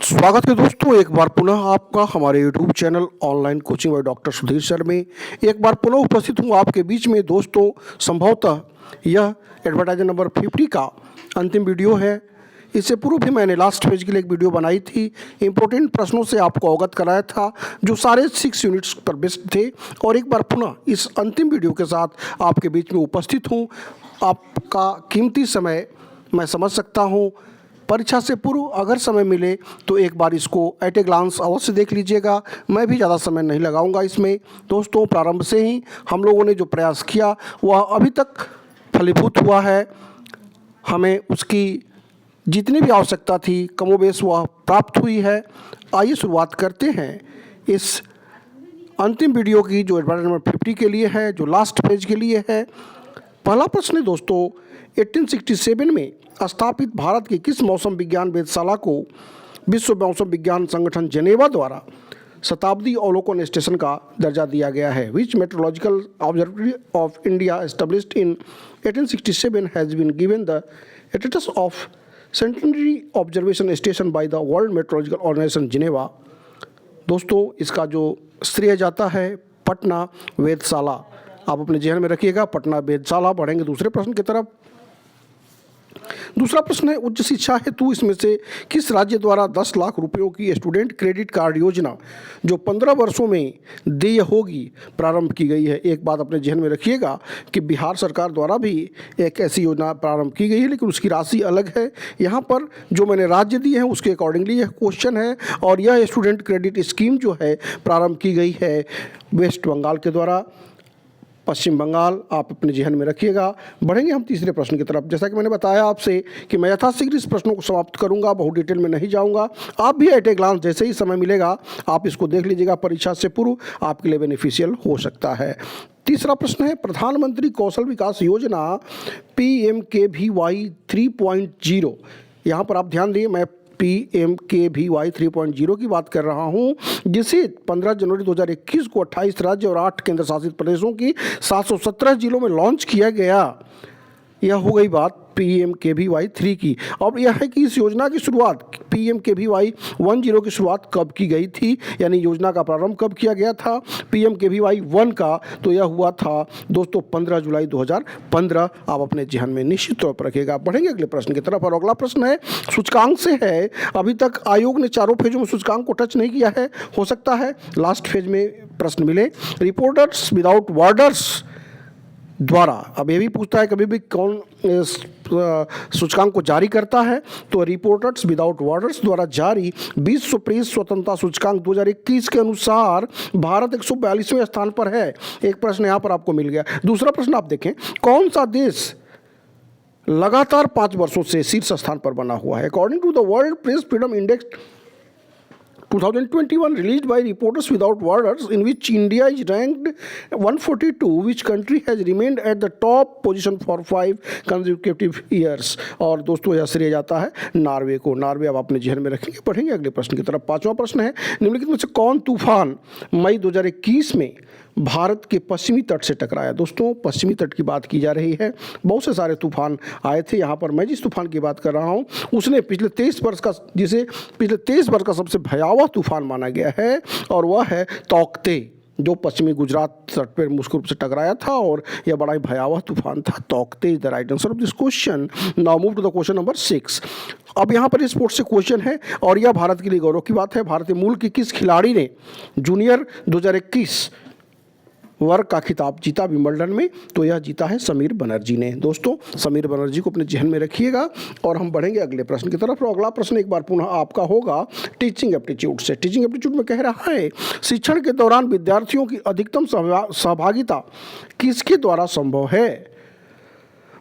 स्वागत है दोस्तों, एक बार पुनः आपका हमारे YouTube channel online coaching by doctor Sudhir sir में एक बार पुनः उपस्थित हूँ आपके बीच में। दोस्तों, संभवतः यह एडवर्टाइजर नंबर 50 का अंतिम वीडियो है। इससे पूर्व भी मैंने लास्ट पेज के लिए एक वीडियो बनाई थी, इंपॉर्टेंट प्रश्नों से आपको अवगत कराया था जो सारे 6 यूनिट्स पर बेस्ड थे। और एक बार पुनः इस अंतिम वीडियो के साथ आपके बीच में उपस्थित हूँ। आपका कीमती समय मैं समझ सकता हूँ। परीक्षा से पूर्व अगर समय मिले तो एक बार इसको एट ए ग्लांस अवश्य देख लीजिएगा। मैं भी ज़्यादा समय नहीं लगाऊंगा इसमें। दोस्तों, प्रारंभ से ही हम लोगों ने जो प्रयास किया वह अभी तक फलीभूत हुआ है। हमें उसकी जितनी भी आवश्यकता थी कमोबेश वह प्राप्त हुई है। आइए शुरुआत करते हैं इस अंतिम वीडियो की, जो एडवाइजर नंबर 50 के लिए है, जो लास्ट पेज के लिए है। पहला प्रश्न है दोस्तों, 1867 में स्थापित भारत की किस मौसम विज्ञान वेधशाला को विश्व मौसम विज्ञान संगठन जेनेवा द्वारा शताब्दी अवलोकन स्टेशन का दर्जा दिया गया है? Which meteorological observatory of India established in 1867 has been given the status of centenary observation station by the world meteorological organization Geneva? दोस्तों, इसका जो श्रेय जाता है पटना वेधशाला। आप अपने जहन में रखिएगा, पटना वेधशाला। बढ़ेंगे दूसरे प्रश्न की तरफ। दूसरा प्रश्न है, उच्च शिक्षा हेतु इसमें से किस राज्य द्वारा 10 लाख रुपयों की स्टूडेंट क्रेडिट कार्ड योजना जो 15 वर्षों में देय होगी प्रारंभ की गई है? एक बात अपने जहन में रखिएगा कि बिहार सरकार द्वारा भी एक ऐसी योजना प्रारंभ की गई है, लेकिन उसकी राशि अलग है। यहाँ पर जो मैंने राज्य दिए हैं उसके अकॉर्डिंगली यह क्वेश्चन है। और यह स्टूडेंट क्रेडिट स्कीम जो है प्रारंभ की गई है वेस्ट बंगाल के द्वारा, पश्चिम बंगाल। आप अपने जहन में रखिएगा। बढ़ेंगे हम तीसरे प्रश्न की तरफ। जैसा कि मैंने बताया आपसे कि मैं यथाशीघ्र इस प्रश्नों को समाप्त करूंगा, बहुत डिटेल में नहीं जाऊंगा। आप भी एट ए ग्लांस जैसे ही समय मिलेगा आप इसको देख लीजिएगा, परीक्षा से पूर्व आपके लिए बेनिफिशियल हो सकता है। तीसरा प्रश्न है, प्रधानमंत्री कौशल विकास योजना PMKVY 3.0। यहाँ पर आप ध्यान दिए, मैं PMKVY 3.0 की बात कर रहा हूं, जिसे 15 जनवरी 2021 को 28 राज्य और 8 केंद्र शासित प्रदेशों की 717 जिलों में लॉन्च किया गया। यह हो गई बात PMKVY 3 की। अब यह है कि इस योजना की शुरुआत PMKVY 10 की शुरुआत कब की गई थी, यानी योजना का प्रारंभ कब किया गया था PMKVY 1 का? तो यह हुआ था दोस्तों 15 जुलाई 2015। आप अपने जहन में निश्चित तौर पर रखिएगा। बढ़ेंगे अगले प्रश्न की तरफ। और अगला प्रश्न है सूचकांक से है। अभी तक आयोग ने चारों फेजों में सूचकांक को टच नहीं किया है, हो सकता है लास्ट फेज में प्रश्न मिले। रिपोर्टर्स विदाउट बॉर्डर्स द्वारा, अब ये भी पूछता है कभी भी कौन सूचकांक को जारी करता है, तो रिपोर्टर्स विदाउट बॉर्डर्स द्वारा जारी विश्व प्रेस स्वतंत्रता सूचकांक 2021 के अनुसार भारत 142वें स्थान पर है। एक प्रश्न यहाँ पर आपको मिल गया। दूसरा प्रश्न आप देखें, कौन सा देश लगातार 5 वर्षों से शीर्ष स्थान पर बना हुआ है? According to the World Press Freedom Index 2021 released by Reporters Without Borders, in which India is ranked 142, which country has remained at the top position for 5 consecutive years? और दोस्तों, यह श्रेय जाता है नॉर्वे को। नॉर्वे आप अपने जहन में रखेंगे। पढ़ेंगे अगले प्रश्न की तरफ। पांचवा प्रश्न है, निम्नलिखित में से कौन तूफान मई 2021 में भारत के पश्चिमी तट से टकराया? दोस्तों, पश्चिमी तट की बात की जा रही है। बहुत से सारे तूफान आए थे। यहाँ पर मैं जिस तूफान की बात कर रहा हूँ उसने पिछले 23 वर्ष का, जिसे पिछले 23 वर्ष का सबसे भयावह तूफान माना गया है, और वह है तौकते, जो पश्चिमी गुजरात तट पर मुख्य रूप से टकराया था। और यह बड़ा ही भयावह तूफान था। Tauktae is the right answer of this question. Now move to the question number 6। अब यहाँ पर स्पोर्ट्स से क्वेश्चन है, और यह भारत के लिए गौरव की बात है। भारतीय मूल के किस खिलाड़ी ने जूनियर 2021 वर्ग का खिताब जीता विंबलडन में? तो यह जीता है समीर बनर्जी ने। दोस्तों, समीर बनर्जी को अपने जहन में रखिएगा। और हम बढ़ेंगे अगले प्रश्न की तरफ। और अगला प्रश्न एक बार पुनः आपका होगा टीचिंग एप्टीट्यूड से। टीचिंग एप्टीट्यूड में कह रहा है, शिक्षण के दौरान विद्यार्थियों की अधिकतम सहभागिता किसके द्वारा संभव है?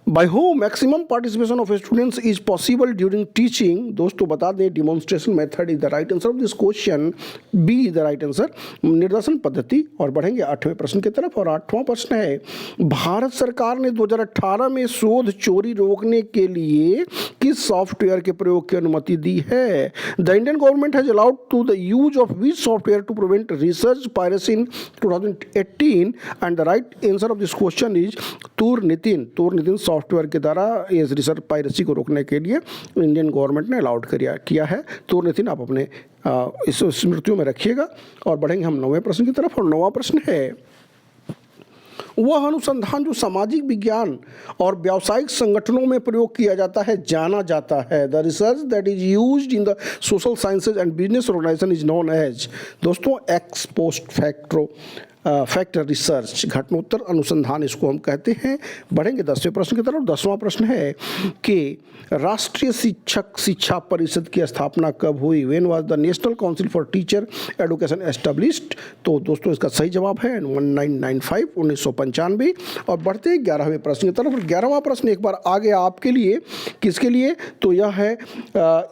By whom maximum participation of students is possible during teaching? दोस्तों बता दें, demonstration method is the right answer of this question. B is the right answer, निर्देशन पद्धति। और बढ़ेंगे 8वें प्रश्न की तरफ। और 8वां प्रश्न है, भारत सरकार ने 2018 में शोध चोरी रोकने के लिए किस सॉफ्टवेयर के प्रयोग की अनुमति दी है? The Indian government has allowed to the use of which software to prevent research piracy in 2018? And the right answer of this question is Turnitin software के द्वारा इस रिसर्च पायरेसी को रोकने के लिए इंडियन गवर्नमेंट ने allowed किया है। तो नितिन आप अपने इस स्मृतियों में रखिएगा और बढ़ेंगे हम 9वें प्रश्न की तरफ। और 9वां प्रश्न है, वह अनुसंधान जो सामाजिक विज्ञान और व्यावसायिक संगठनों में प्रयोग किया जाता है जाना जाता है। The research that is used in the social sciences and business organization is known as, दोस्तों, एक्स पोस्ट फैक्टर रिसर्च, घटनोत्तर अनुसंधान इसको हम कहते हैं। बढ़ेंगे 10वें प्रश्न की तरफ। 10वां प्रश्न है कि राष्ट्रीय शिक्षक शिक्षा परिषद की स्थापना कब हुई? When was the national council for teacher education established? तो दोस्तों इसका सही जवाब है 1995, 1995। और बढ़ते हैं 11वें प्रश्न की तरफ। 11वां प्रश्न एक बार आ गया आपके लिए, किसके लिए? तो यह है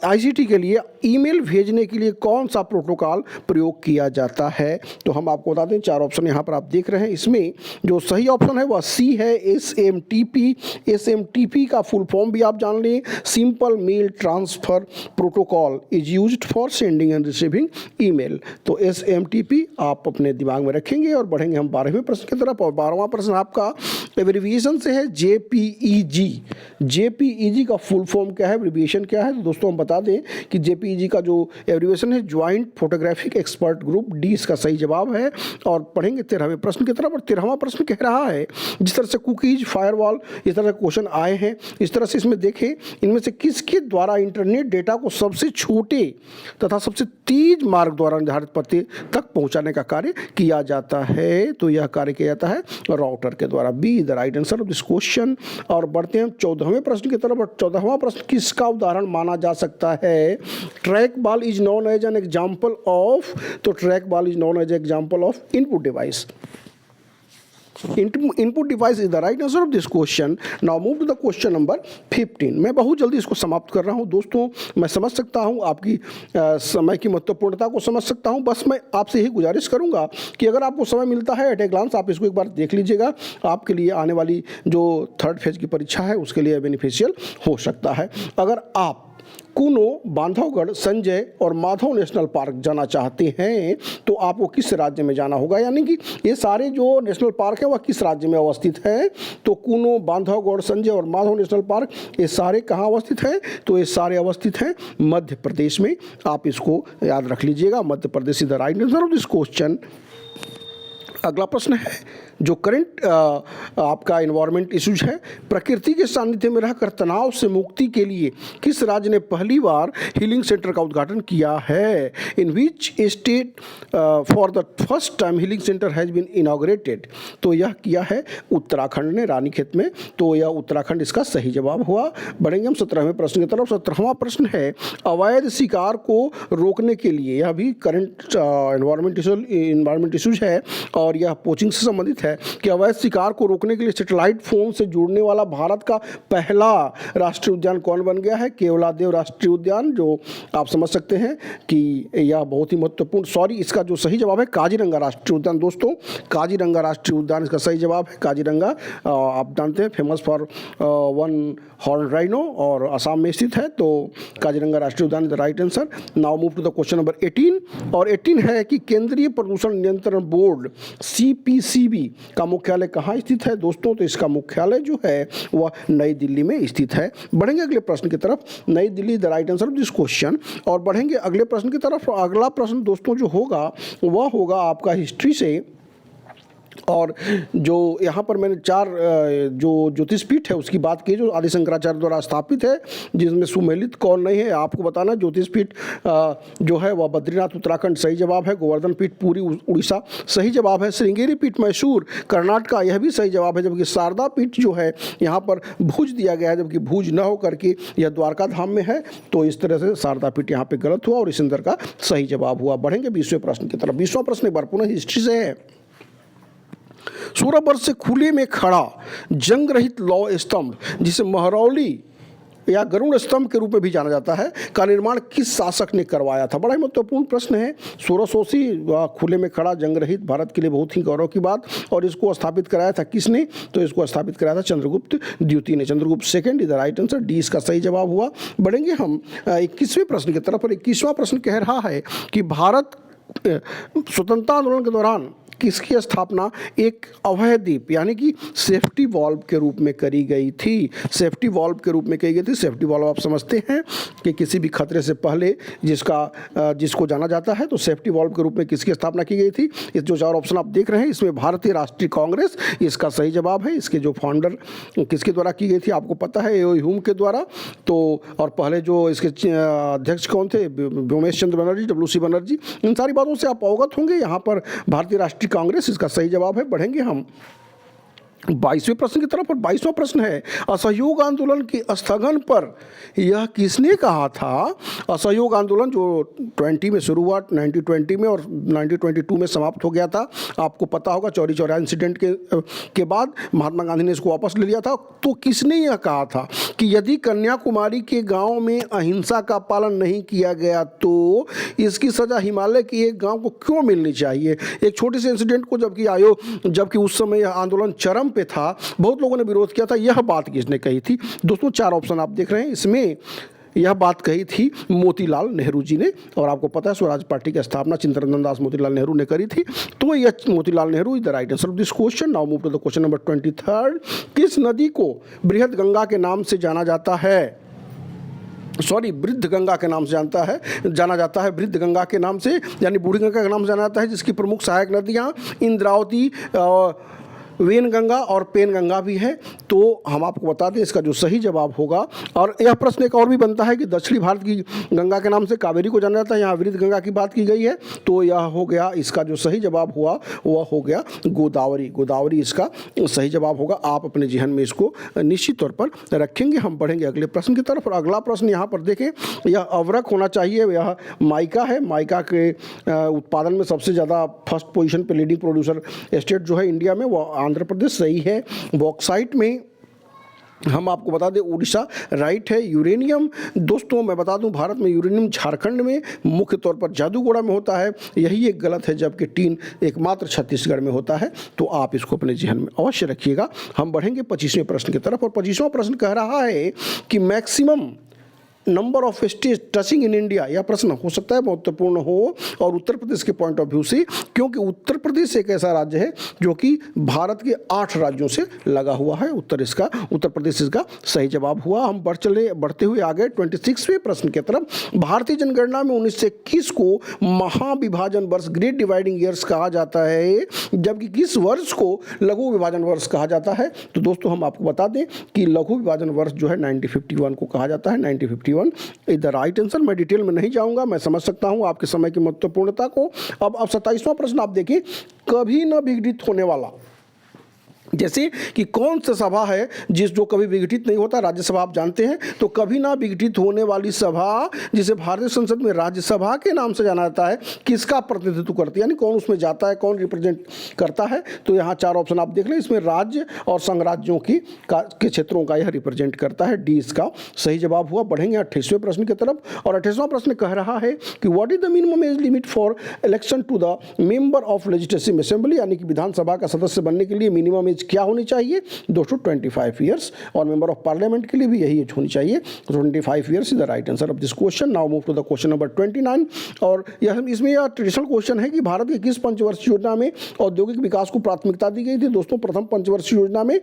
ICT के लिए ईमेल भेजने के लिए कौन सा प्रोटोकॉल प्रयोग किया जाता है? तो हम आपको बता दें, 4 ऑप्शन यहाँ पर आप देख रहे हैं। इसमें जो सही ऑप्शन है वह सी है, SMTP। SMTP का फुल फॉर्म भी आप जान लें, simple mail transfer protocol is used for sending and receiving email. तो SMTP आप अपने दिमाग में रखेंगे। और बढ़ेंगे हम 12वें प्रश्न की तरफ। और 12वां प्रश्न आपका एब्रिविएशन से है JPEG। JPEG का फुल फॉर्म क्या है, एब्रिविएशन क्या है? तो दोस्तों हम बता दें कि JPEG का जो एब्रिविएशन है joint photographic expert group, D इसका सही जवाब है। और पढ़ेंगे 13वें प्रश्न की तरफ। और 13वां प्रश्न कह रहा है, जिस तरह से कुकीज, फायरवॉल, इस तरह के क्वेश्चन आए हैं, इस तरह से इसमें देखें इनमें से किसके द्वारा इंटरनेट डेटा को सबसे छोटे तथा सबसे तेज मार्ग द्वारा निर्धारित पते तक पहुंचाने का कार्य किया जाता है? तो यह कार्य किया जाता है राउटर के द्वारा। Be the right answer of this question. और बढ़ते हैं 14वें प्रश्न की तरफ। और 14वां प्रश्न किसका उदाहरण माना जा सकता है? Track ball is known as an example of, तो track ball is known as example of input device. Input device is the right answer of this question. Now move to the question number 15. मैं बहुत जल्दी इसको समाप्त कर रहा हूँ दोस्तों। मैं समझ सकता हूँ आपकी समय की महत्वपूर्णता को समझ सकता हूँ। बस मैं आपसे ही गुजारिश करूँगा कि अगर आपको समय मिलता है एट ए ग्लांस आप इसको एक बार देख लीजिएगा। आपके लिए आने वाली जो 3rd फेज की परीक्षा है उसके लिए बेनिफिशियल हो सकता है। अगर आप कूनो, बांधवगढ़, संजय और माधव नेशनल पार्क जाना चाहते हैं तो आपको किस राज्य में जाना होगा? यानी कि ये सारे जो नेशनल पार्क हैं वह किस राज्य में अवस्थित हैं? तो कूनो, बांधवगढ़, संजय और माधव नेशनल पार्क ये सारे कहाँ अवस्थित हैं? तो ये सारे अवस्थित हैं मध्य प्रदेश में। आप इसको याद रख लीजिएगा, Madhya Pradesh is the right answer of this question. अगला प्रश्न है जो करंट आपका इन्वायरमेंट इश्यूज है, प्रकृति के सानिध्य में रहकर तनाव से मुक्ति के लिए किस राज्य ने पहली बार हीलिंग सेंटर का उद्घाटन किया है? In which state for the first time healing centre has been inaugurated? तो यह किया है उत्तराखंड ने, रानीखेत में। तो यह उत्तराखंड इसका सही जवाब हुआ। बढ़ेंगे हम 17वें प्रश्न की तरफ। 17वां प्रश्न है अवैध शिकार को रोकने के लिए, यह भी करंट इन्वायरमेंट इश्यूज है और यह पोचिंग से संबंधित है कि अवैध शिकार को रोकने के लिए सैटेलाइट फोन से जुड़ने वाला भारत का पहला राष्ट्रीय उद्यान कौन बन गया है? केवलादेव राष्ट्रीय उद्यान, जो आप समझ सकते हैं कि यह बहुत ही महत्वपूर्ण, इसका जो सही जवाब है काजीरंगा राष्ट्रीय उद्यान। दोस्तों काजीरंगा राष्ट्रीय उद्यान इसका सही जवाब है। काजीरंगा आप जानते हैं famous for one horn rhino और असम में स्थित है। तो काजीरंगा राष्ट्रीय उद्यान is the right answer. Now move to the question number 18। और 18 है कि केंद्रीय प्रदूषण नियंत्रण बोर्ड CPCB का मुख्यालय कहाँ स्थित है? दोस्तों तो इसका मुख्यालय जो है वह नई दिल्ली में स्थित है। बढ़ेंगे अगले प्रश्न की तरफ। नई Delhi the right answer of this question. और बढ़ेंगे अगले प्रश्न की तरफ। अगला प्रश्न दोस्तों जो होगा वह होगा आपका हिस्ट्री से। और जो यहाँ पर मैंने 4 जो ज्योतिषपीठ है उसकी बात की जो आदि शंकराचार्य द्वारा स्थापित है, जिसमें सुमेलित कौन नहीं है आपको बताना। ज्योतिषपीठ जो है वह बद्रीनाथ उत्तराखंड सही जवाब है। गोवर्धन पीठ पूरी उड़ीसा सही जवाब है। श्रृंगेरी पीठ मैसूर कर्नाटका यह भी सही जवाब है। जबकि शारदा पीठ जो है यहाँ पर भुज दिया गया है, जबकि भुज न हो करके यह द्वारका धाम में है। तो इस तरह से शारदा पीठ यहाँ पर गलत हुआ और इस अंदर का सही जवाब हुआ। बढ़ेंगे 20वें प्रश्न की तरफ। 20वां प्रश्न एक बार पुनः हिस्ट्री से है। 16 वर्ष से खुले में खड़ा जंग रहित लौह स्तंभ, जिसे महरौली या गरुड़ स्तंभ के रूप में भी जाना जाता है, का निर्माण किस शासक ने करवाया था? बड़ा ही महत्वपूर्ण प्रश्न है। 1600 से खुले में खड़ा जंग रहित, भारत के लिए बहुत ही गौरव की बात। और इसको स्थापित कराया था किसने? तो इसको स्थापित कराया था चंद्रगुप्त द्वितीय ने। Chandragupta second is the right answer. D इसका सही जवाब हुआ। बढ़ेंगे हम 21वें प्रश्न की तरफ। और 21वां प्रश्न कह रहा है कि भारत स्वतंत्रता आंदोलन के दौरान किसकी स्थापना एक अभय द्वीप यानी कि सेफ्टी वॉल्व के रूप में करी गई थी। सेफ्टी वॉल्व के रूप में कही गई थी। सेफ्टी वॉल्व आप समझते हैं कि किसी भी खतरे से पहले जिसको जाना जाता है, तो सेफ्टी वॉल्व के रूप में किसकी स्थापना की गई थी। इस जो 4 ऑप्शन आप देख रहे हैं इसमें भारतीय राष्ट्रीय कांग्रेस इसका सही जवाब है। इसके जो फाउंडर किसके द्वारा की गई थी आपको पता है, ह्यूम के द्वारा। तो और पहले जो इसके अध्यक्ष कौन थे, व्योमेश चंद्र बनर्जी, WC बनर्जी। इन सारी बातों से आप अवगत होंगे। यहाँ पर भारतीय राष्ट्रीय कांग्रेस इसका सही जवाब है। बढ़ेंगे हम 22वें प्रश्न की तरफ। और 22वां प्रश्न है, असहयोग आंदोलन के स्थगन पर यह किसने कहा था। असहयोग आंदोलन जो 20 में शुरू हुआ, 1920 में और 1922 में समाप्त हो गया था। आपको पता होगा चौरी चौरा इंसिडेंट के बाद महात्मा गांधी ने इसको वापस ले लिया था। तो किसने यह कहा था कि यदि कन्याकुमारी के गांव में अहिंसा का पालन नहीं किया गया तो इसकी सजा हिमालय के एक गांव को क्यों मिलनी चाहिए। एक छोटे से इंसिडेंट को जबकि उस समय यह आंदोलन चरम पे था, बहुत लोगों ने विरोध किया था। यह बात किसने कही थी दोस्तों। 4 ऑप्शन आप देख रहे हैं, इसमें यह बात कही थी मोतीलाल नेहरू जी ने। और आपको पता है स्वराज पार्टी की स्थापना चित्तरंजन दास मोतीलाल नेहरू ने करी थी। तो यह Motilal Nehru is the right answer of this question. Now move to the question number 23। किस नदी को बृहद गंगा के नाम से जाना जाता है। वृद्ध गंगा के नाम से जाना जाता है। वृद्ध गंगा के नाम से यानी बूढ़ी गंगा के नाम से जाना जाता है, जिसकी प्रमुख सहायक नदियाँ इंद्रावती, वेनगंगा और पेनगंगा भी है। तो हम आपको बता दें इसका जो सही जवाब होगा। और यह प्रश्न एक और भी बनता है कि दक्षिणी भारत की गंगा के नाम से कावेरी को जाना जाता है, यहाँ वृद्ध गंगा की बात की गई है। तो यह हो गया, इसका जो सही जवाब हुआ वह हो गया गोदावरी। गोदावरी इसका सही जवाब होगा। आप अपने जेहन में इसको निश्चित तौर पर रखेंगे। हम बढ़ेंगे अगले प्रश्न की तरफ। और अगला प्रश्न यहाँ पर देखें, यह अवरक होना चाहिए। यह माइका है। माइका के उत्पादन में सबसे ज़्यादा फर्स्ट पोजीशन पे लीडिंग प्रोड्यूसर स्टेट जो है इंडिया में वो आंध्र प्रदेश सही है। बॉक्साइट में हम आपको बता दें उड़ीसा राइट है। यूरेनियम दोस्तों मैं बता दूं भारत में यूरेनियम झारखंड में मुख्य तौर पर जादूगोड़ा में होता है, यही एक गलत है, जबकि टीन एकमात्र छत्तीसगढ़ में होता है। तो आप इसको अपने जेहन में अवश्य रखिएगा। हम बढ़ेंगे 25वें प्रश्न की तरफ। और 25वां प्रश्न कह रहा है कि maximum number of state touching in India. यह प्रश्न हो सकता है महत्वपूर्ण हो और उत्तर प्रदेश के पॉइंट ऑफ व्यू से, क्योंकि उत्तर प्रदेश एक ऐसा राज्य है जो कि भारत के 8 राज्यों से लगा हुआ है। उत्तर प्रदेश इसका सही जवाब हुआ। हम बढ़ते हुए आगे 26वें प्रश्न की तरफ। भारतीय जनगणना में 1921 को महाविभाजन वर्ष ग्रेट डिवाइडिंग ईयर्स कहा जाता है, जबकि किस वर्ष को लघु विभाजन वर्ष कहा जाता है। तो दोस्तों हम आपको बता दें कि लघु विभाजन वर्ष जो है 1951 को कहा जाता है। 1951 इज द राइट आंसर। मैं डिटेल में नहीं जाऊंगा, मैं समझ सकता हूं आपके समय की महत्वपूर्णता को। अब 27वां प्रश्न आप देखिए, कभी न विघटित होने वाला, जैसे कि कौन सा सभा है जो कभी विघटित नहीं होता। राज्यसभा आप जानते हैं। तो कभी ना विघटित होने वाली सभा जिसे भारतीय संसद में राज्यसभा के नाम से जाना जाता है, किसका प्रतिनिधित्व करती है, यानी कौन उसमें जाता है, कौन रिप्रेजेंट करता है। तो यहाँ 4 ऑप्शन आप देख लें, इसमें राज्य और संघ राज्यों के क्षेत्रों का यह रिप्रेजेंट करता है। डी इसका सही जवाब हुआ। बढ़ेंगे 28वें प्रश्न की तरफ। और 28वां प्रश्न कह रहा है कि what is the minimum age limit for election to the member of legislative assembly, यानी कि विधानसभा का सदस्य बनने के लिए मिनिमम एज क्या होनी चाहिए दोस्तों 25 ईयर्स। और मेंबर ऑफ पार्लियामेंट के लिए भी यही एज होनी चाहिए। 25 years is the right answer of this question. Now move to the question number 29। और इसमें यह ट्रेडिशनल क्वेश्चन है कि भारत की किस पंचवर्षीय योजना में औद्योगिक विकास को प्राथमिकता दी गई थी। दोस्तों प्रथम पंचवर्षीय योजना में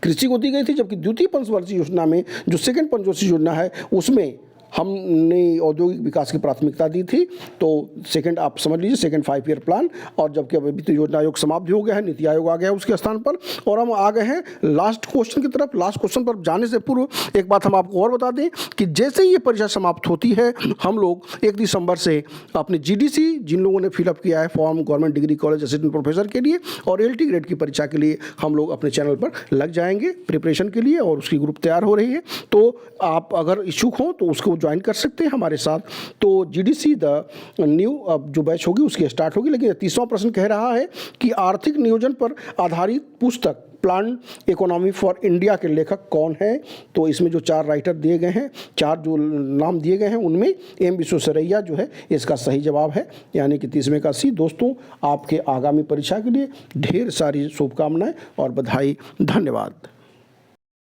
कृषि को दी गई थी, जबकि द्वितीय पंचवर्षीय योजना में जो सेकंड पंचवर्षीय योजना है उसमें हमने औद्योगिक विकास की प्राथमिकता दी थी। तो सेकंड आप समझ लीजिए, सेकंड 5 ईयर प्लान। और जबकि अब वित्त योजना आयोग समाप्त हो गया है, नीति आयोग आ गया है उसके स्थान पर। और हम आ गए हैं लास्ट क्वेश्चन की तरफ। लास्ट क्वेश्चन पर जाने से पूर्व एक बात हम आपको और बता दें कि जैसे ही ये परीक्षा समाप्त होती है, हम लोग 1 दिसंबर से अपने GDC जिन लोगों ने फिलअप किया है form government degree college assistant professor के लिए और LT ग्रेड की परीक्षा के लिए, हम लोग अपने चैनल पर लग जाएंगे प्रिपरेशन के लिए, और उसकी ग्रुप तैयार हो रही है। तो आप अगर इच्छुक हो तो उसको ज्वाइन कर सकते हैं हमारे साथ। तो GDC द न्यू अब जो बैच होगी उसकी स्टार्ट होगी। लेकिन 30वां प्रश्न कह रहा है कि आर्थिक नियोजन पर आधारित पुस्तक प्लान इकोनॉमी फॉर इंडिया के लेखक कौन है। तो इसमें जो 4 राइटर दिए गए हैं, 4 जो नाम दिए गए हैं, उनमें M विश्वेश्वरैया जो है इसका सही जवाब है, यानी कि 30वें का C। दोस्तों आपके आगामी परीक्षा के लिए ढेर सारी शुभकामनाएं और बधाई। धन्यवाद।